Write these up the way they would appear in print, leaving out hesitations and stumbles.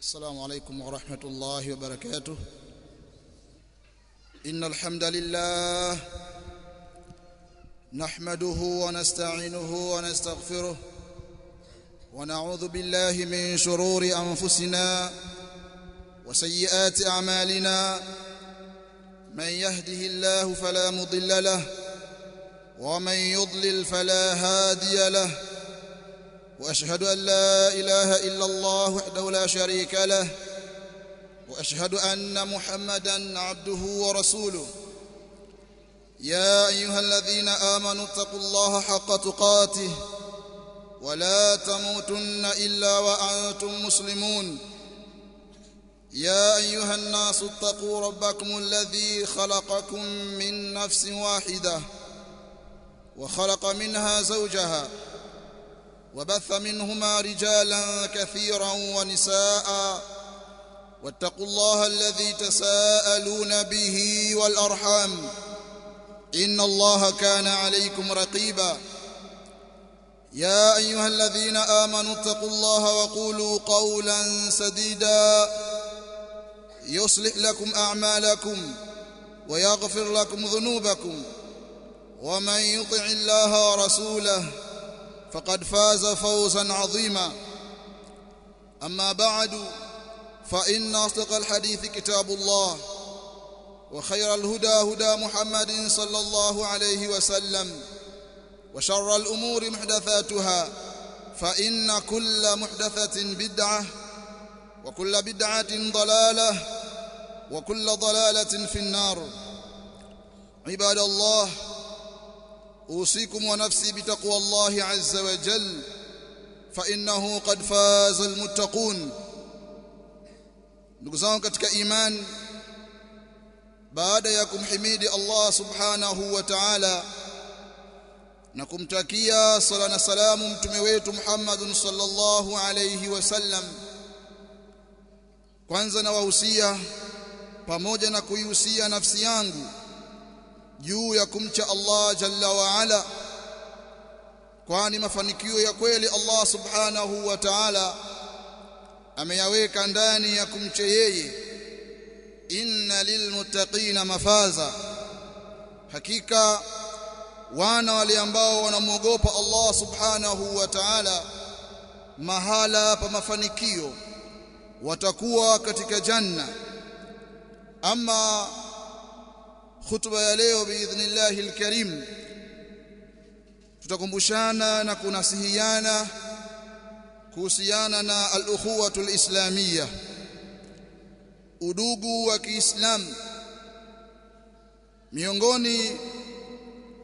السلام عليكم ورحمة الله وبركاته. إن الحمد لله نحمده ونستعينه ونستغفره ونعوذ بالله من شرور أنفسنا وسيئات أعمالنا. من يهده الله فلا مضل له ومن يضلل فلا هادي له، وأشهد أن لا إله إلا الله وحده لا شريك له، وأشهد أن محمدًا عبده ورسوله. يا أيها الذين آمنوا اتقوا الله حق تقاته ولا تموتن إلا وأنتم مسلمون. يا أيها الناس اتقوا ربكم الذي خلقكم من نفس واحدة وخلق منها زوجها وبث منهما رجالا كثيرا ونساء، واتقوا الله الذي تساءلون به والأرحام إن الله كان عليكم رقيبا. يا أيها الذين آمنوا اتقوا الله وقولوا قولا سديدا يصلح لكم أعمالكم ويغفر لكم ذنوبكم، ومن يطع الله ورسوله فقد فاز فوزا عظيما. أما بعد، فإن أصدق الحديث كتاب الله، وخير الهدى هدى محمد صلى الله عليه وسلم، وشر الأمور محدثاتها، فإن كل محدثة بدعة، وكل بدعة ضلالة، وكل ضلالة في النار. عباد الله، أوصيكم ونفسي بتقوى الله عز وجل، فإنه قد فاز المتقون. Ndugu zangu katika iman, baada ya kumhimidi Allah subhanahu wa ta'ala na kumtakia sala na salamu mtume wetu Muhammad sallallahu alayhi wasallam, kwanza na wahusia pamoja na kuihusia nafsi yangu juu ya kumcha Allah jalla wa ala, kwani mafanikio ya kweli Allah subhanahu wa ta'ala ameyaweka ndani ya kumcha yeye. Inna lilmuttaqina mafaza, hakika wana wale ambao wanamuogopa Allah subhanahu wa ta'ala, mahala pa mafanikio watakuwa katika janna. Ama khutba ya leo biidhnillahi alkarim, tutakumbushana na kunasihiana kuhusiana na al-ukhuwatu al-islamiyya, udugu wa Kiislamu. Miongoni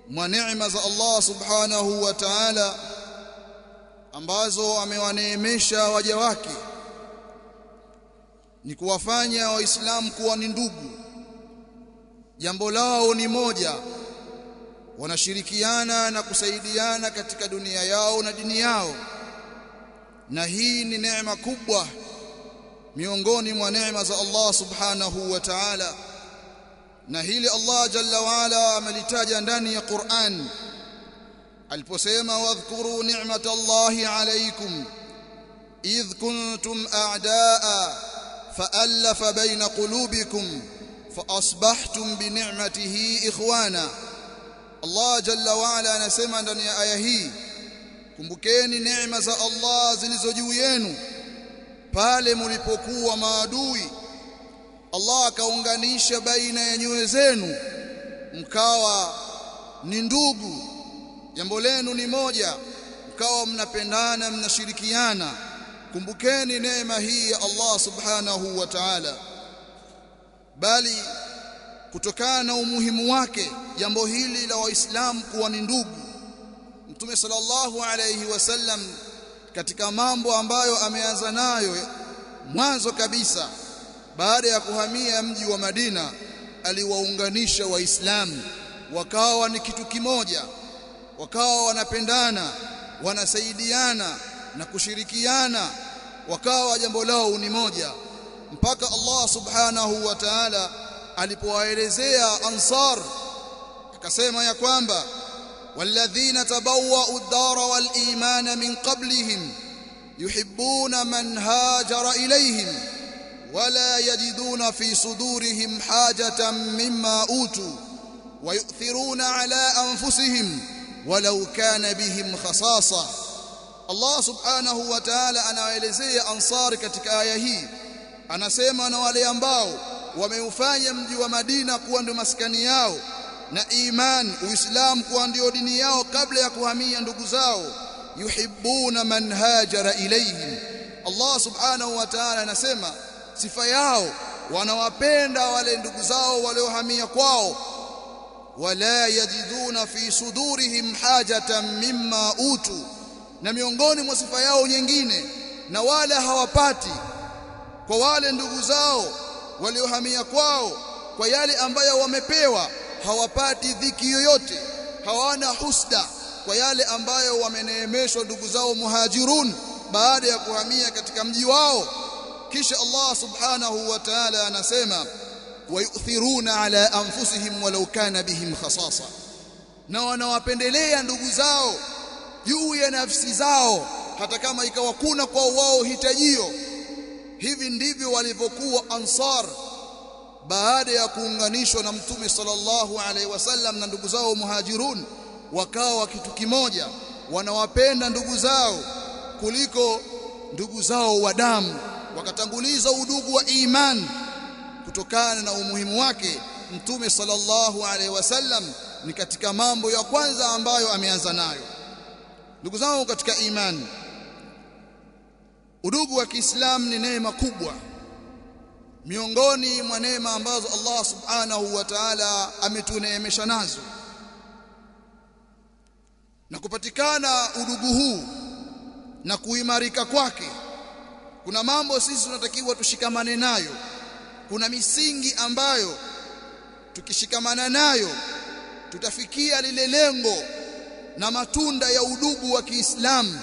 mwa neema za Allah subhanahu wa ta'ala ambazo amewaneemesha waja wake ni kuwafanya waislamu kuwa ni ndugu. Jambo lao ni moja, wanashirikiana na kusaidiana katika dunia yao na dini yao, na hii ni neema kubwa miongoni mwa neema za Allah subhanahu wa ta'ala. Na hili Allah jalla wa ala amelitaja ndani ya Qur'an aliposema, wadhkuru ni'matallahi alaykum idh kuntum a'daa fa'alafa baina qulubikum faasbahtum bi ni'matihi ikhwana. Allah jalla wa ala anasema ndani ya aya hii, kumbukeni neema za Allah zilizo juu yenu pale mlipokuwa maadui, Allah akaunganisha baina ya nyoyo zenu mkawa ni ndugu, jambo lenu ni moja, mkawa mnapendana, mnashirikiana. Kumbukeni neema hii ya Allah subhanahu wa ta'ala. Bali kutokana na umuhimu wake jambo hili la waislamu kuwa ni ndugu, Mtume sallallahu alayhi wasallam katika mambo ambayo ameanza nayo mwanzo kabisa baada ya kuhamia mji wa Madina, aliwaunganisha waislamu wakawa ni kitu kimoja, wakawa wanapendana, wanasaidiana na kushirikiana, wakawa jambo lao ni moja, mpaka Allah subhanahu wa ta'ala alipowaelezea Ansar akasema ya kwamba walladhina tabawwa'u ad-dara wal imana min qablihim yuhibbuna man hajara ilayhim wala yajiduna fi sudurihim hajatan mimma utu wa yu'thiruna ala anfusihim walau kana bihim khasasa. Allah subhanahu wa ta'ala anawaelezea Ansar katika aya hii, anasema na wale ambao wameufanya mji wa Madina kuwa ndio maskani yao na iman Uislamu kuwa ndio dini yao kabla ya kuhamia ndugu zao, yuhibbuna man hajara ilayhim. Allah subhanahu wa ta'ala anasema sifa yao, wanawapenda wale ndugu zao waliohamia kwao, wala yajiduna fi sudurihim hajatan mimma utu, na miongoni mwa sifa yao nyingine, na wala hawapati kwa wale ndugu zao waliohamia kwao kwa yale ambayo wamepewa, hawapati dhiki yoyote, hawana husda kwa yale ambayo wameneemeshwa ndugu zao muhajirun baada ya kuhamia katika mji wao. Kisha Allah subhanahu wa ta'ala anasema wayuthiruna ala anfusihim walau kana bihim khasasa, na wanawapendelea ndugu zao juu ya nafsi zao hata kama ikawa kuna kwa wao hitajio. Hivi ndivyo walivyokuwa Ansar baada ya kuunganishwa na Mtume sallallahu alaihi wasallam na ndugu zao muhajirun, wakawa kitu kimoja, wanawapenda ndugu zao kuliko ndugu zao wa damu, wakatanguliza udugu wa iman. Kutokana na umuhimu wake, Mtume sallallahu alaihi wasallam ni katika mambo ya kwanza ambayo ameanza nayo. Ndugu zangu katika imani, udugu wa Kiislamu ni neema kubwa miongoni mwa neema ambazo Allah subhanahu wa ta'ala ametuneemesha nazo. Na kupatikana udugu huu na kuimarika kwake, kuna mambo sisi tunatakiwa tushikamane nayo. Kuna misingi ambayo tukishikamana nayo tutafikia lile lengo na matunda ya udugu wa Kiislamu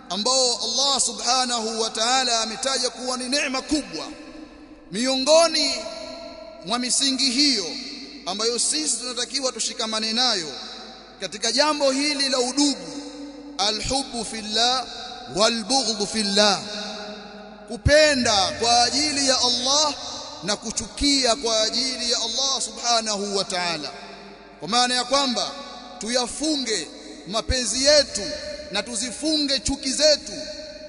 ambao Allah subhanahu wa ta'ala ametaja kuwa ni neema kubwa. Miongoni mwa misingi hiyo ambayo sisi tunatakiwa tushikamane nayo katika jambo hili la udugu, alhubbu fillah walbughdhu fillah, kupenda kwa ajili ya Allah na kuchukia kwa ajili ya Allah subhanahu wa ta'ala, kwa maana ya kwamba tuyafunge mapenzi yetu na tuzifunge chuki zetu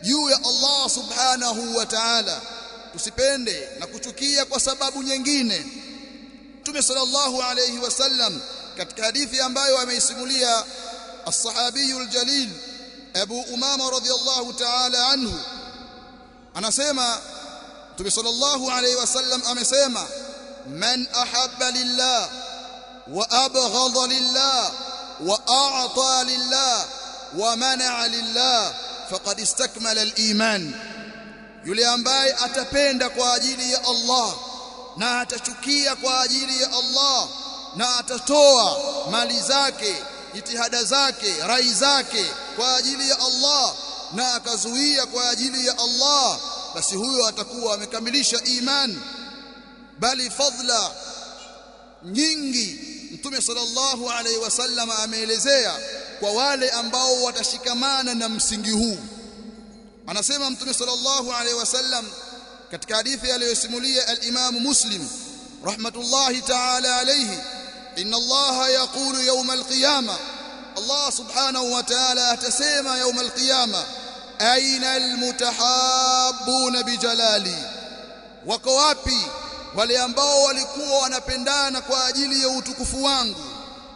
juu ya Allah subhanahu wa ta'ala. Tusipende na kuchukia kwa sababu nyingine. Mtume sallallahu alayhi wasallam katika hadithi ambayo ameisimulia as-sahabiyul jalil Abu Umama radhiyallahu ta'ala anhu, anasema Mtume sallallahu alayhi wasallam amesema, man ahabba lillah wa abghadha lillah wa a'ta lillah wa mana'a lillah faqad istakmala al-iman. Yule ambaye atapenda kwa ajili ya Allah na atachukia kwa ajili ya Allah na atatoa mali zake, jitihada zake, rai zake kwa ajili ya Allah na akazuia kwa ajili ya Allah, basi huyo atakuwa amekamilisha iman. Bali fadla nyingi Mtume sallallahu alaihi wasallam ameelezea kwa wale ambao watashikamana na msingi huu. Anasema Mtume sallallahu alaihi wasallam katika hadithi aliyosimulia al-Imam Muslim rahmatullahi ta'ala alayhi, inna Allah yaqulu yawm al-qiyamah, Allah subhanahu wa ta'ala atasema yawm al-qiyamah, aina al-mutahabbuna bijalali, wako wapi wale ambao walikuwa wanapendana kwa ajili ya utukufu wangu?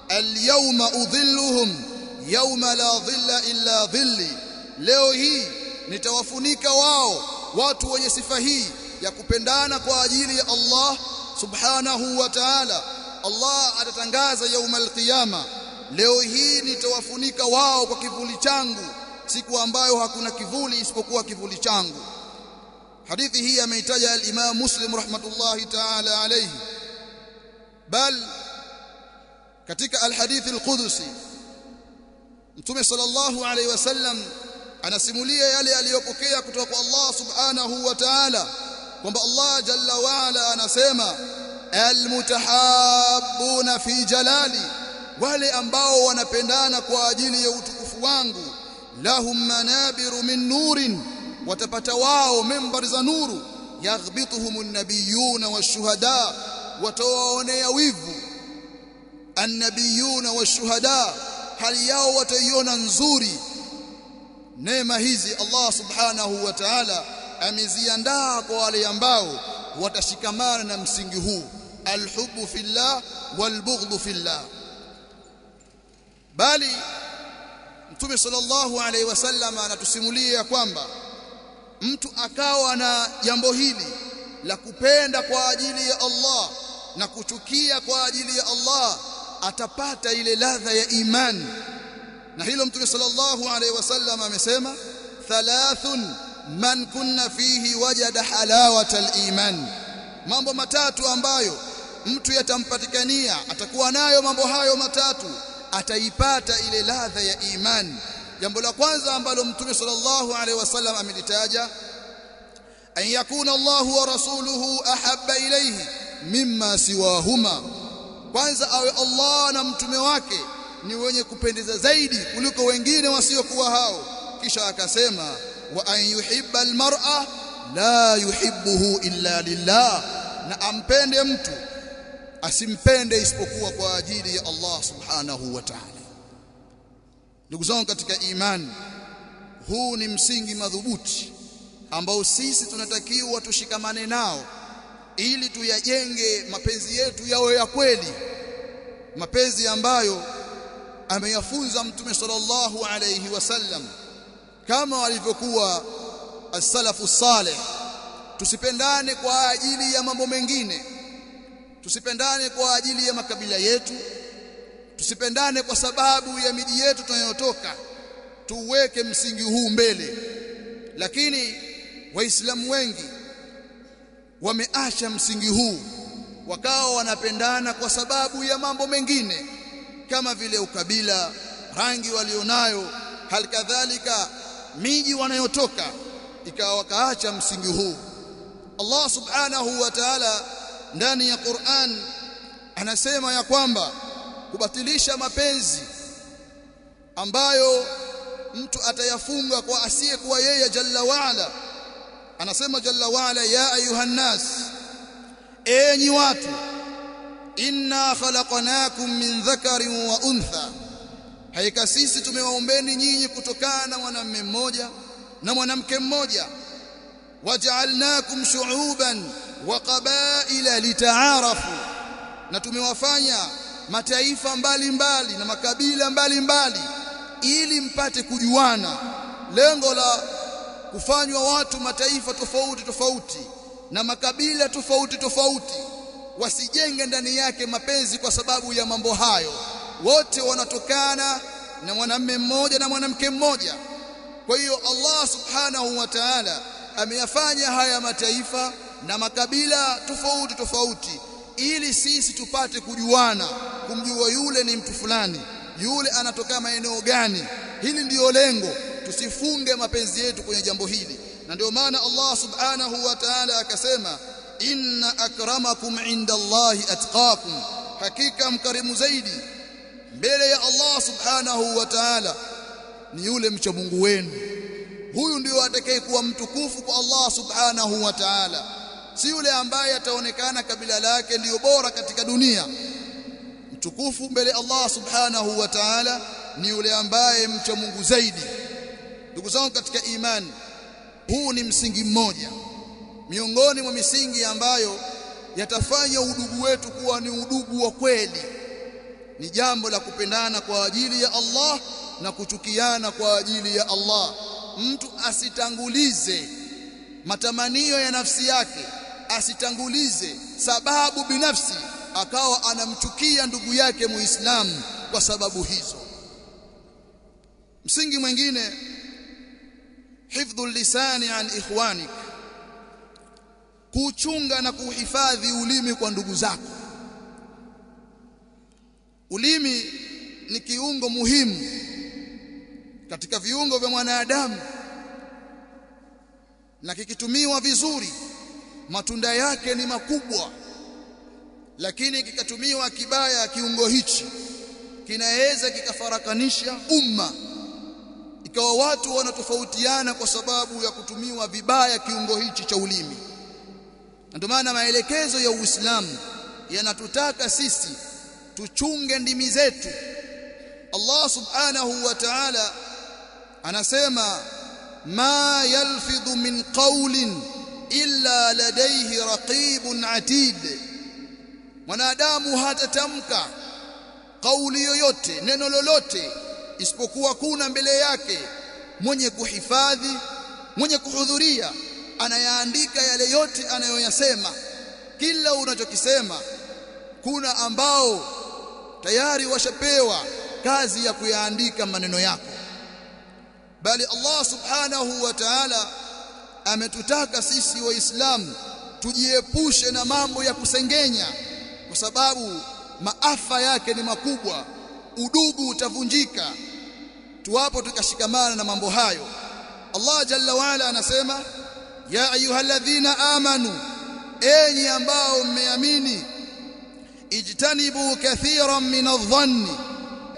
Al-yawma udhilluhum yawma la dhilla illa dhilli, leo hii nitawafunika wao watu wenye sifa hii ya kupendana kwa ajili ya Allah subhanahu wa ta'ala. Allah atatangaza yaumal qiyama, leo hii nitawafunika wao kwa kivuli changu, siku ambayo hakuna kivuli isipokuwa kivuli changu. Hadithi hii ameitaja al-Imam Muslim rahmatullahi ta'ala alayhi. Bal katika al-hadith al-Qudusi Mtume sallallahu alayhi wasallam anasimulia yale aliyopokea kutoka kwa Allah subhanahu wa ta'ala kwamba Allah jalla wa ala anasema, almutahabbuna fi jalali, wale ambao wanapendana kwa ajili ya utukufu wangu, lahum manabiru min nurin, watapata wao membari za nuru, yaghbituhumun nabiyuna washuhada, watawaonea wivu annabiyuna washuhada, hali yao wataiona nzuri. Neema hizi Allah subhanahu wa ta'ala ameziandaa kwa wale ambao watashikamana na msingi huu, alhubbu fillah walbughdhu fillah. Bali Mtume sallallahu alaihi wasallam anatusimulia kwamba mtu akawa na jambo hili la kupenda kwa ajili ya Allah na kuchukia kwa ajili ya Allah, atapata ile ladha ya imani. Na hilo Mtume sallallahu alaihi wasallam amesema, thalathun man kunna fihi wajada halawata al-iman, mambo matatu ambayo mtu yatampatikania, atakuwa nayo mambo hayo matatu, ataipata ile ladha ya imani. Jambo la kwanza ambalo Mtume sallallahu alaihi wasallam amelitaja, an yakuna Allahu wa rasuluhu ahabba ilayhi mimma siwahuma, kwanza awe Allah na mtume wake ni wenye kupendeza zaidi kuliko wengine wasiokuwa hao. Kisha akasema, wa an yuhibba almar'a la yuhibbuhu illa lillah, na ampende mtu asimpende isipokuwa kwa ajili ya Allah subhanahu wa ta'ala. Ndugu zangu katika imani, huu ni msingi madhubuti ambao sisi tunatakiwa tushikamane nao ili tuyajenge mapenzi yetu yawe ya kweli, mapenzi ambayo ameyafunza Mtume sallallahu alayhi wasallam kama walivyokuwa as-salafu salih. Tusipendane kwa ajili ya mambo mengine, tusipendane kwa ajili ya makabila yetu, tusipendane kwa sababu ya miji yetu tunayotoka. Tuweke msingi huu mbele. Lakini waislamu wengi wameacha msingi huu, wakawa wanapendana kwa sababu ya mambo mengine kama vile ukabila, rangi walionayo, halikadhalika miji wanayotoka, ikawa wakaacha msingi huu. Allah subhanahu wa ta'ala ndani ya Qur'an anasema ya kwamba kubatilisha mapenzi ambayo mtu atayafunga kwa asiyekuwa yeye jalla waala, anasema jalla waala, ya ayuhan nas, enyi watu, inna khalaqnakum min dhakarin wa untha, hakika sisi tumewaombeni nyinyi kutokana na mwanamume mmoja na mwanamke mmoja, waja'alnakum shu'uban wa qabaila litaarafu, na tumewafanya mataifa mbalimbali na makabila mbalimbali ili mpate kujuana. Lengo la kufanywa watu mataifa tofauti tofauti na makabila tofauti tofauti, wasijenge ndani yake mapenzi kwa sababu ya mambo hayo. Wote wanatokana na mwanamume mmoja na mwanamke mmoja. Kwa hiyo Allah subhanahu wa ta'ala ameyafanya haya mataifa na makabila tofauti tofauti ili sisi tupate kujuana, kumjua yule ni mtu fulani, yule anatoka maeneo gani. Hili ndiyo lengo, tusifunge mapenzi yetu kwenye jambo hili. Na ndio maana Allah subhanahu wa ta'ala akasema, inna akramakum inda Allahi atqakum, hakika mkarimu zaidi mbele ya Allah subhanahu wa ta'ala ni yule mcha Mungu wenu. Huyu ndio atakayekuwa mtukufu kwa Allah subhanahu wa ta'ala, si yule ambaye ataonekana kabila lake ndiyo bora katika dunia. Mtukufu mbele Allah subhanahu wa ta'ala ni yule ambaye mcha Mungu zaidi. Ndugu zangu katika imani, huu ni msingi mmoja miongoni mwa misingi ambayo yatafanya udugu wetu kuwa ni udugu wa kweli. Ni jambo la kupendana kwa ajili ya Allah na kuchukiana kwa ajili ya Allah. Mtu asitangulize matamanio ya nafsi yake, asitangulize sababu binafsi akawa anamchukia ndugu yake Muislamu kwa sababu hizo. Msingi mwingine, hifdhul lisani an ikhwanik, kuchunga na kuhifadhi ulimi kwa ndugu zako. Ulimi ni kiungo muhimu katika viungo vya mwanadamu, na kikitumiwa vizuri matunda yake ni makubwa, lakini kikatumiwa kibaya kiungo hichi kinaweza kikafarakanisha umma. ikawa watu wanatofautiana kwa sababu ya kutumiwa vibaya kiungo hichi cha ulimi. Ndio maana maelekezo ya Uislamu yanatutaka sisi tuchunge ndimi zetu. Allah subhanahu wa ta'ala anasema ma yalfidhu min qawlin illa ladayhi raqibun atid, mwanadamu hatatamka kauli yoyote, neno lolote, isipokuwa kuna mbele yake mwenye kuhifadhi, mwenye kuhudhuria, anayaandika yale yote anayoyasema. Kila unachokisema kuna ambao tayari washapewa kazi ya kuyaandika maneno yako. Bali Allah subhanahu wa ta'ala ametutaka sisi waislamu tujiepushe na mambo ya kusengenya, kwa sababu maafa yake ni makubwa, udugu utavunjika tuwapo tukashikamana na mambo hayo. Allah jalla waala anasema ya ayyuhalladhina amanu, enyi ambao mmeamini, ijtanibu kathiran min adh-dhanni,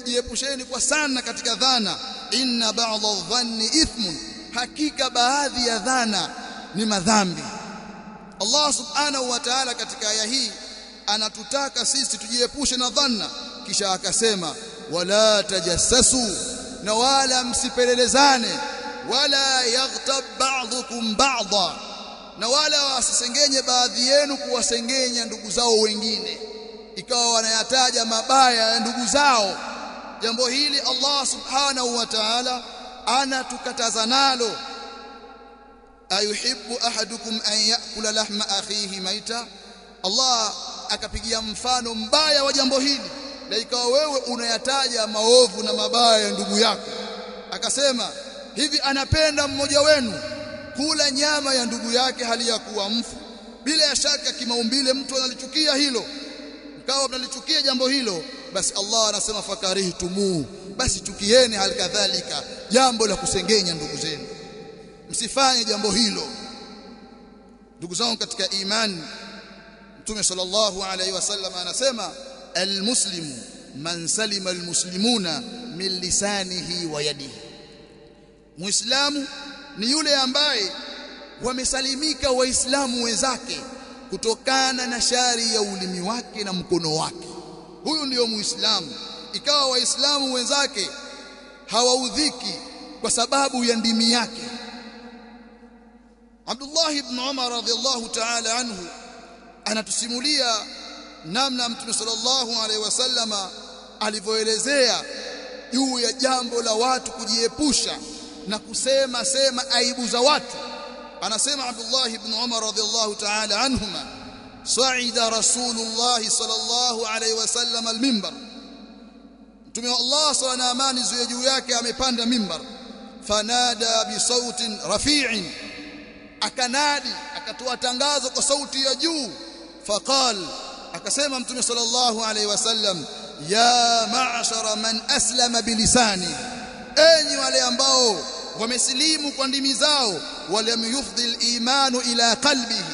jiepusheni kwa sana katika dhana, inna ba'dha adh-dhanni ithmun, hakika baadhi ya dhana ni madhambi. Allah subhanahu wa ta'ala katika aya hii anatutaka sisi tujiepushe na dhanna, kisha akasema wala tajassasu, na wala msipelelezane, wala yaghtab ba'dhukum ba'dha, na wala wasisengenye baadhi yenu kuwasengenya ndugu zao wengine, ikawa wanayataja mabaya ya ndugu zao. Jambo hili Allah subhanahu wa ta'ala anatukataza nalo. Ayuhibbu ahadukum an ya'kula lahma akhihi maita, Allah akapigia mfano mbaya wa jambo hili, na ikawa wewe unayataja maovu na mabaya ya ndugu yako. Akasema hivi, anapenda mmoja wenu kula nyama ya ndugu yake hali ya kuwa mfu? Bila shaka kimaumbile mtu analichukia hilo, mkawa mnalichukia jambo hilo, basi Allah anasema fakarihtumu, basi chukieni hali kadhalika jambo la kusengenya ndugu zenu, msifanye jambo hilo. Ndugu zangu katika imani, Mtume sallallahu alayhi wasallam anasema almuslimu man salima almuslimuna min lisanihi wa yadihi, muislamu ni yule ambaye wamesalimika waislamu wenzake kutokana na shari ya ulimi wake na mkono wake. Huyu ndiyo muislamu. Ikawa waislamu wenzake hawaudhiki kwa sababu ya ndimi yake. Abdullah ibn Umar radhiyallahu ta'ala anhu anatusimulia namna Mtume sallallahu alaihi wasallama alivyoelezea juu ya jambo la watu kujiepusha na kusema aibu za watu. Anasema Abdullah ibn Umar radhiyallahu ta'ala anhuma, sa'ida Rasulullah sallallahu alaihi wasallam al-minbar, Mtume wa Allah sallallahu na amani ziwe juu yake amepanda mimbar, fanada bi sautin rafi'in, akanadi, akatoa tangazo kwa sauti ya juu. Faqal, akasema Mtume sallallahu alaihi wasallam, ya ma'shara man aslama bilisani, enyi wale ambao wamesilimu kwa ndimi zao, walam yufdil imanu ila qalbihi,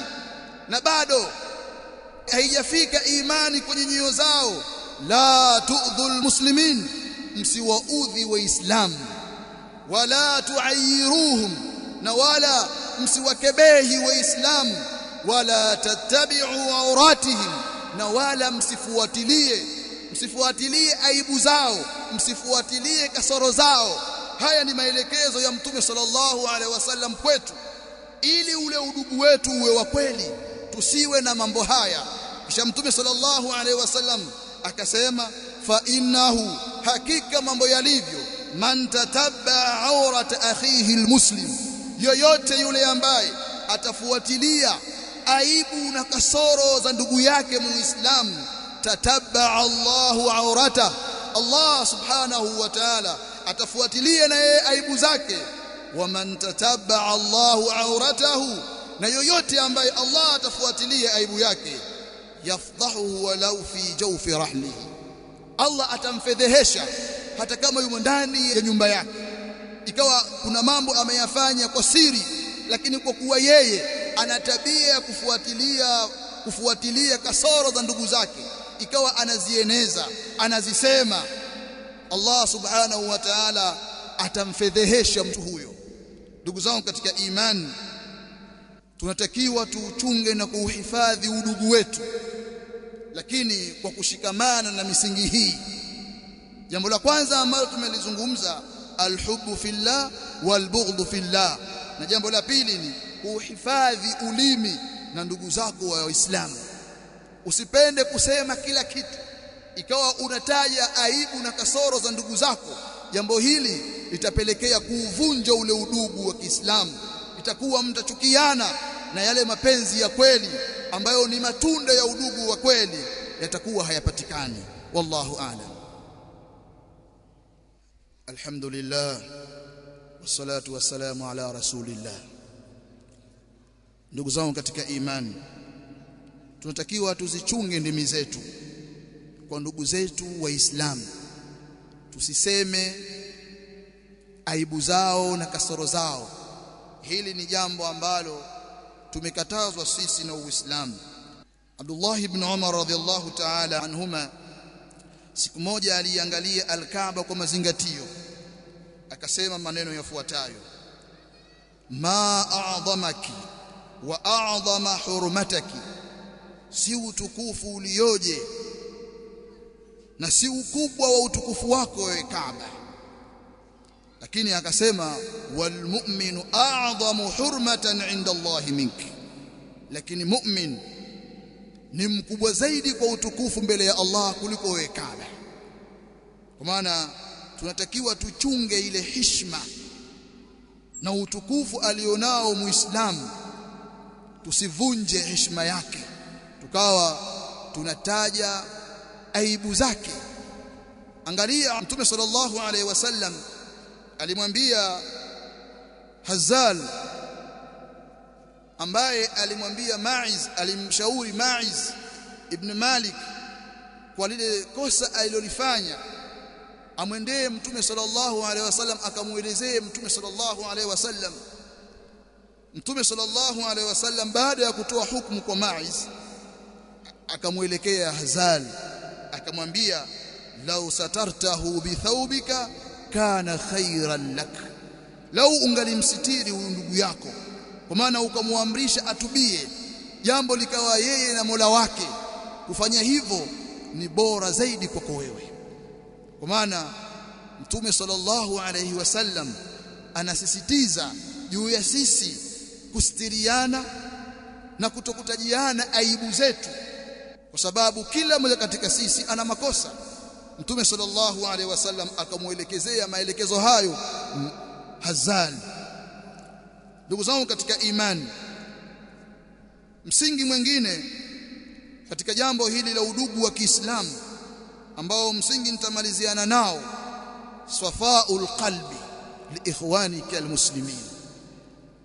na bado haijafika imani kwenye nyoyo zao, la tu'dhul muslimin, msiwaudhi waislamu, wala tu'ayyiruhum, na wala msiwakebehi waislamu, wala tattabi'u awratihim, na wala msifuatilie aibu zao, msifuatilie kasoro zao. Haya ni maelekezo ya Mtume sallallahu alaihi wasallam kwetu, ili ule udugu wetu uwe wa kweli, tusiwe na mambo haya. Kisha Mtume sallallahu alaihi wasallam akasema fa innahu, hakika mambo yalivyo, man tatabba awrat akhihi almuslim, yoyote yule ambaye atafuatilia aibu na kasoro za ndugu yake muislamu, tatabba Allahu awrata, Allah subhanahu wa ta'ala atafuatilia na yeye aibu zake. Wa man tatabba Allahu awratahu, na yoyote ambaye Allah atafuatilia aibu yake, yafdahu walau fi jawfi rahlihi, Allah atamfedhehesha hata kama yumo ndani ya nyumba yake. Ikawa kuna mambo ameyafanya kwa siri, lakini kwa kuwa yeye ana tabia ya kufuatilia kasoro za ndugu zake, ikawa anazieneza, anazisema, Allah subhanahu wa ta'ala atamfedhehesha mtu huyo. Ndugu zangu katika imani, tunatakiwa tuuchunge na kuuhifadhi udugu wetu, lakini kwa kushikamana na misingi hii. Jambo la kwanza ambalo tumelizungumza, alhubbu fillah walbughdhu fillah, na jambo la pili ni kuhifadhi ulimi na ndugu zako wa Waislamu. Usipende kusema kila kitu ikawa unataja aibu na kasoro za ndugu zako. Jambo hili litapelekea kuuvunja ule udugu wa Kiislamu, itakuwa mtachukiana na yale mapenzi ya kweli ambayo ni matunda ya udugu wa kweli yatakuwa hayapatikani. Wallahu a'lam. Alhamdulillah wassalatu wassalamu ala rasulillah. Ndugu zangu katika imani, tunatakiwa tuzichunge ndimi zetu kwa ndugu zetu Waislamu. Tusiseme aibu zao na kasoro zao. Hili ni jambo ambalo tumekatazwa sisi na Uislamu. Abdullah ibn Umar radhiyallahu ta'ala anhuma siku moja aliangalia al-Kaaba kwa mazingatio, akasema maneno yafuatayo: ma a'dhamaki wa a'dhama hurmataki, si utukufu ulioje na si ukubwa wa utukufu wako wewe Kaaba. Lakini akasema wal mu'minu a'dhamu hurmatan 'inda Allah minki, lakini mu'min ni mkubwa zaidi kwa utukufu mbele ya Allah kuliko wewe Kaaba. Kwa maana tunatakiwa tuchunge ile heshima na utukufu alionao Muislamu, tusivunje heshima yake tukawa tunataja aibu zake. Angalia Mtume sallallahu alaihi wasallam alimwambia Hazal, ambaye alimwambia Ma'iz, alimshauri Ma'iz ibn Malik kwa lile kosa alilolifanya, amwendee Mtume sallallahu alaihi wasallam akamuelezee Mtume sallallahu alaihi wasallam. Mtume sallallahu alaihi wasallam baada ya kutoa hukumu kwa Ma'iz akamuelekea Hazal akamwambia, lau satartahu bithawbika kana khairan lak, lau ungalimsitiri huyu ndugu yako, kwa maana ukamuamrisha atubie, jambo likawa yeye na Mola wake, kufanya hivyo ni bora zaidi kwako wewe. Kwa maana Mtume sallallahu alayhi wasallam anasisitiza juu ya sisi kustiriana na kutokutajiana aibu zetu, kwa sababu kila mmoja katika sisi ana makosa. Mtume sallallahu alaihi wasallam akamuelekezea maelekezo hayo Hazal. Ndugu zangu katika imani, msingi mwingine katika jambo hili la udugu wa Kiislamu ambao msingi nitamaliziana nao, safaul qalbi liikhwanika almuslimin,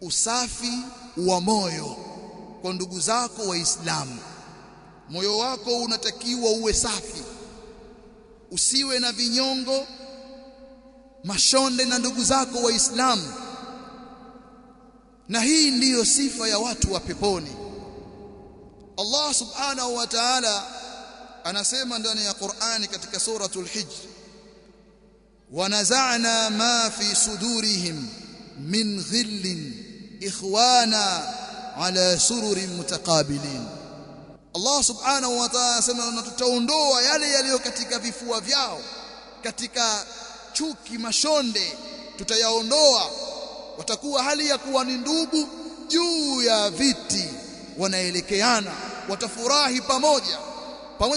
usafi wa moyo kwa ndugu zako Waislamu. Moyo wako unatakiwa uwe safi, usiwe na vinyongo, mashonde na ndugu zako Waislamu. Na hii ndiyo sifa ya watu wa peponi. Allah subhanahu wa ta'ala anasema ndani ya Qur'ani katika suratul Hijr, wanaza'na ma fi sudurihim min ghillin ikhwana ala sururin mutaqabilin. Allah subhanahu wa ta'ala anasema na tutaondoa yale yaliyo katika vifua vyao katika chuki, mashonde, tutayaondoa. Watakuwa hali ya kuwa ni ndugu juu ya viti, wanaelekeana, watafurahi pamoja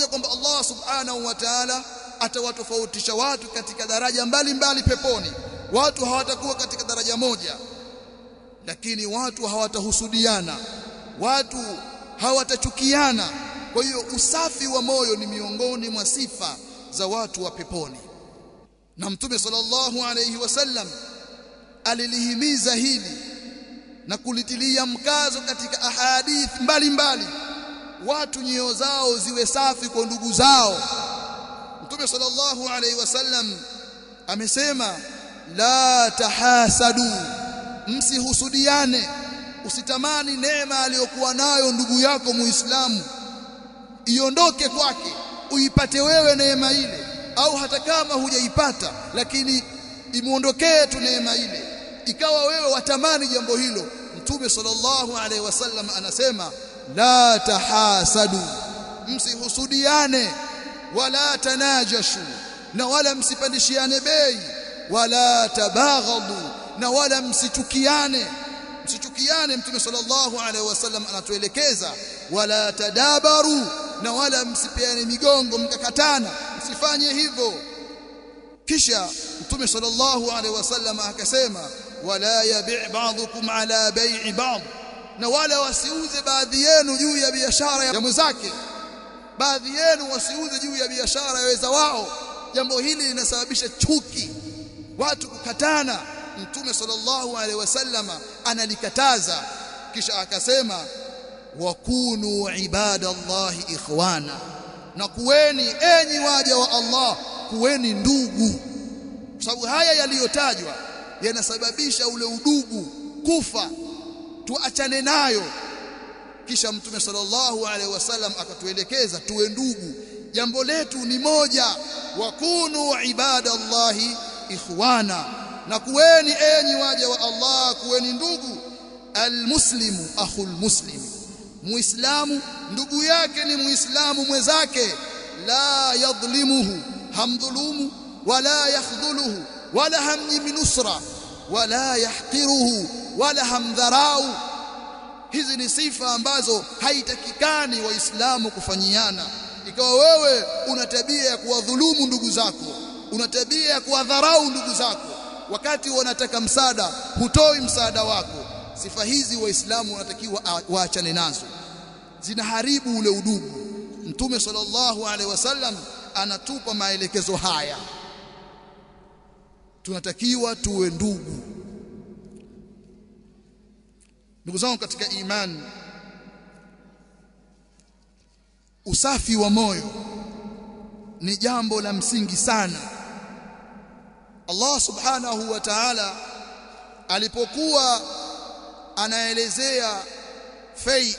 kwamba Allah subhanahu wa ta'ala atawatofautisha watu katika daraja mbalimbali peponi. Watu hawatakuwa katika daraja moja, lakini watu hawatahusudiana, watu hawatachukiana. Kwa hiyo usafi wa moyo ni miongoni mwa sifa za watu wa peponi, na Mtume sallallahu alayhi wasallam alilihimiza hili na kulitilia mkazo katika ahadith mbalimbali, watu nyoyo zao ziwe safi kwa ndugu zao. Mtume sallallahu alayhi wasallam amesema, la tahasadu, msihusudiane. Usitamani neema aliyokuwa nayo ndugu yako Muislamu iondoke kwake uipate wewe neema ile, au hata kama hujaipata, lakini imuondokee tu neema ile, ikawa wewe watamani jambo hilo. Mtume sallallahu alaihi wasallam anasema la tahasadu, msihusudiane, wala tanajashu, na wala msipandishiane bei, wala tabaghadu, na wala msichukiane. Mtume sallallahu alaihi wasallam anatuelekeza wala tadabaru, na wala msipeane migongo mkakatana, msifanye hivyo. Kisha Mtume sallallahu alaihi wasallam akasema wala yabi' ba'dukum ala bai'i ba'd, na wala wasiuze baadhi yenu juu ya biashara ya mwenzake, baadhi yenu wasiuze juu ya biashara ya weza wao. Jambo hili linasababisha chuki, watu kukatana. Mtume sallallahu alaihi wasallam analikataza. Kisha akasema wakunu ibadallahi ikhwana, na kuweni enyi waja wa Allah, kuweni ndugu. Kwa sababu haya yaliyotajwa yanasababisha ule udugu kufa, tuachane nayo. Kisha Mtume sallallahu alaihi wasallam akatuelekeza tuwe ndugu, jambo letu ni moja. Wakunu ibadallahi ikhwana, na kuweni enyi waja wa Allah, kuweni ndugu. Almuslimu akhul muslim, muislamu ndugu yake ni muislamu mwenzake. La yadhlimuhu, hamdhulumu, wala yakhdhuluhu, wala hamnyimi nusra, wala yahqiruhu, wala hamdharau. Hizi ni sifa ambazo haitakikani waislamu kufanyiana. Ikawa wewe una tabia ya kuwadhulumu ndugu zako, una tabia ya kuwadharau ndugu zako, wakati wanataka msaada hutoi msaada wako, sifa hizi waislamu wanatakiwa waachane nazo, zinaharibu ule udugu. Mtume sallallahu alaihi wasallam anatupa maelekezo haya, tunatakiwa tuwe ndugu. Ndugu zangu katika imani, usafi wa moyo ni jambo la msingi sana. Allah subhanahu wa ta'ala alipokuwa anaelezea fei,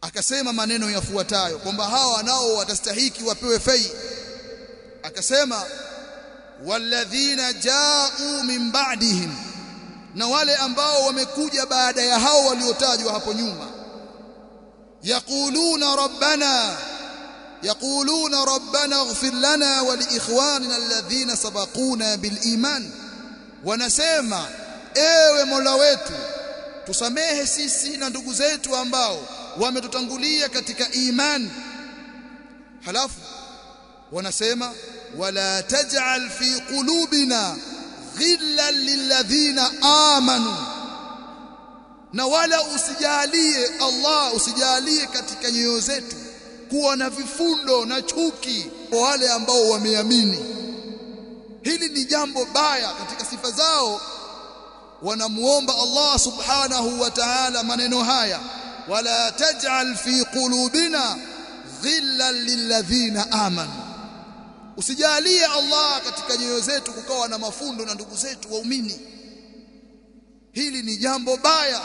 akasema maneno yafuatayo kwamba hawa nao watastahiki wapewe fei. Akasema walladhina ja'u min ba'dihim, na wale ambao wamekuja baada ya hao waliotajwa hapo nyuma. yaquluna rabbana ighfir lana wa li ikhwanina alladhina sabaquna bil iman, wanasema ewe Mola wetu, tusamehe sisi na ndugu zetu ambao wametutangulia katika imani. Halafu wanasema wala taj'al fi qulubina ghillan lilladhina amanu, na wala usijalie Allah, usijalie katika nyoyo zetu kuwa na vifundo na chuki kwa wale ambao wameamini. Hili ni jambo baya. Katika sifa zao wanamuomba Allah subhanahu wa ta'ala maneno haya, wala taj'al fi qulubina ghillan lilladhina amanu, usijalie Allah katika nyoyo zetu kukawa na mafundo na ndugu zetu waumini. Hili ni jambo baya,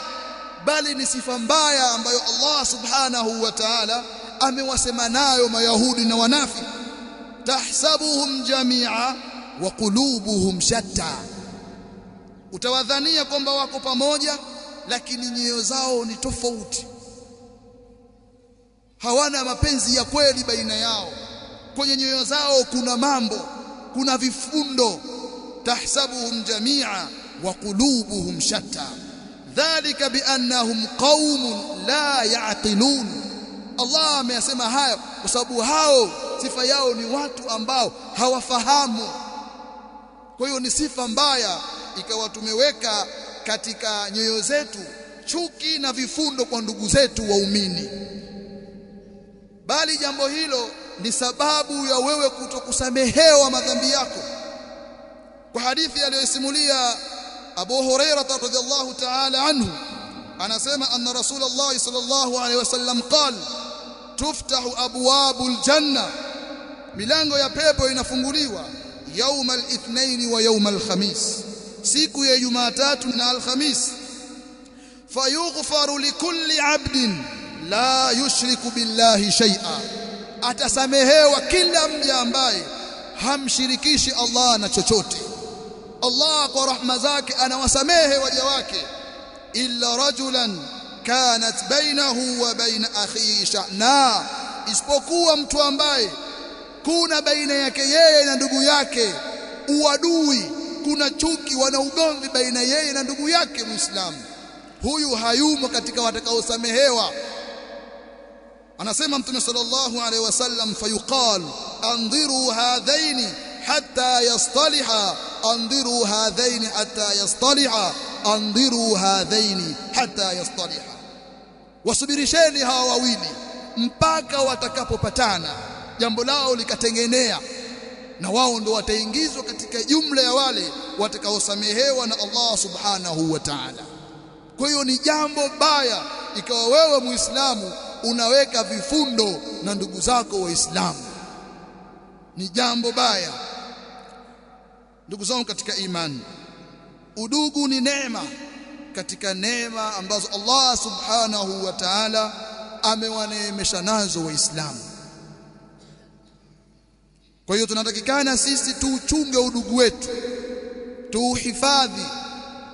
bali ni sifa mbaya ambayo Allah subhanahu wa ta'ala amewasema nayo mayahudi na wanafiki. Tahsabuhum jami'a wa qulubuhum shatta, utawadhania kwamba wako pamoja, lakini nyoyo zao ni tofauti. Hawana mapenzi ya kweli baina yao, kwenye nyoyo zao kuna mambo, kuna vifundo. Tahsabuhum jami'a wa qulubuhum shatta, dhalika biannahum qaumun la ya'qilun. Allah ameyasema hayo kwa sababu hao sifa yao ni watu ambao hawafahamu. Kwa hiyo ni sifa mbaya ikawa tumeweka katika nyoyo zetu chuki na vifundo kwa ndugu zetu waumini, bali jambo hilo ni sababu ya wewe kutokusamehewa madhambi yako. Kwa hadithi aliyosimulia Abu Hurairah radhiyallahu ta'ala anhu, anasema anna Rasulullah sallallahu alaihi wasallam qala tuftahu abwabul janna, milango ya pepo inafunguliwa يوم الاثنين ويوم الخميس, siku ya Jumatatu na Alhamis. Fayughfaru likulli abdin la yushriku billahi shay'a, atasamehewa kila mja ambaye hamshirikishi Allah na chochote. Allah kwa rahma zake anawasamehe waja wake, illa rajulan kanat bainahu wa bain akhihi sha'na, isipokuwa mtu ambaye kuna baina yake yeye na ndugu yake uadui, kuna chuki, wana ugomvi baina yeye na ndugu yake Muislamu, huyu hayumo katika watakaosamehewa. Anasema Mtume sallallahu alaihi wasallam, fayuqal andhiru hadhaini hatta yastaliha, andhiru hadhaini hatta yastaliha, andhiru hadhaini hatta yastaliha, wasubirisheni hawa wawili mpaka watakapopatana, jambo lao likatengenea, na wao ndio wataingizwa katika jumla ya wale watakaosamehewa na Allah subhanahu wa ta'ala. Kwa hiyo ni jambo baya ikawa wewe Muislamu unaweka vifundo na ndugu zako Waislamu, ni jambo baya. Ndugu zangu katika imani, udugu ni neema katika neema ambazo Allah subhanahu wa ta'ala amewaneemesha nazo Waislamu. Kwa hiyo tunatakikana sisi tuuchunge udugu wetu, tuuhifadhi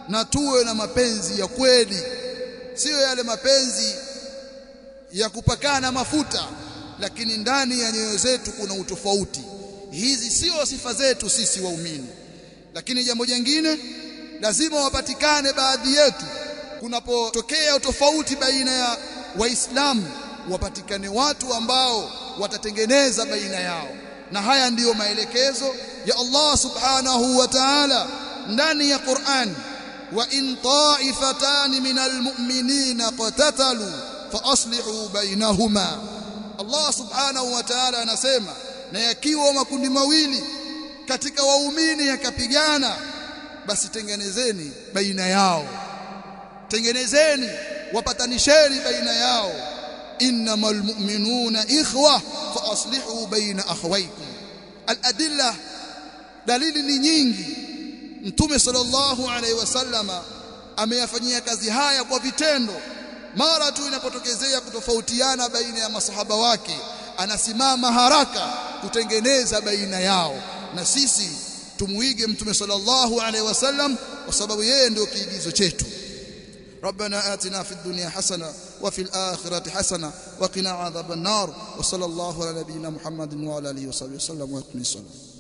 na tuwe na mapenzi ya kweli, sio yale mapenzi ya kupakana mafuta lakini ndani ya nyoyo zetu kuna utofauti. Hizi sio sifa zetu sisi waumini. Lakini jambo jingine, lazima wapatikane baadhi yetu, kunapotokea utofauti baina ya Waislamu, wapatikane watu ambao watatengeneza baina yao. Na haya ndiyo maelekezo ya Allah subhanahu wa ta'ala ndani ya Qur'an, wa in ta'ifatan minal mu'minina qatatalu fa aslihu bainahuma. Allah subhanahu wa ta'ala anasema, na yakiwa makundi mawili katika waumini yakapigana, basi tengenezeni baina yao, tengenezeni, wapatanisheni baina yao. innamal mu'minuna ikhwa fa aslihu baina akhawaykum. Al-adilla, dalili ni nyingi. Mtume sallallahu alaihi wasallama ameyafanyia kazi haya kwa vitendo. Mara tu inapotokezea kutofautiana baina ya masahaba wake, anasimama haraka kutengeneza baina yao. Na sisi tumuige Mtume sallallahu alaihi wasallam kwa sababu yeye ndio kiigizo chetu. ربنا آتنا في الدنيا حسنة وفي الآخرة حسنة وقنا عذاب النار، وصلى الله على نبينا محمد وعلى آله وصحبه وسلم ويقم الصلاة.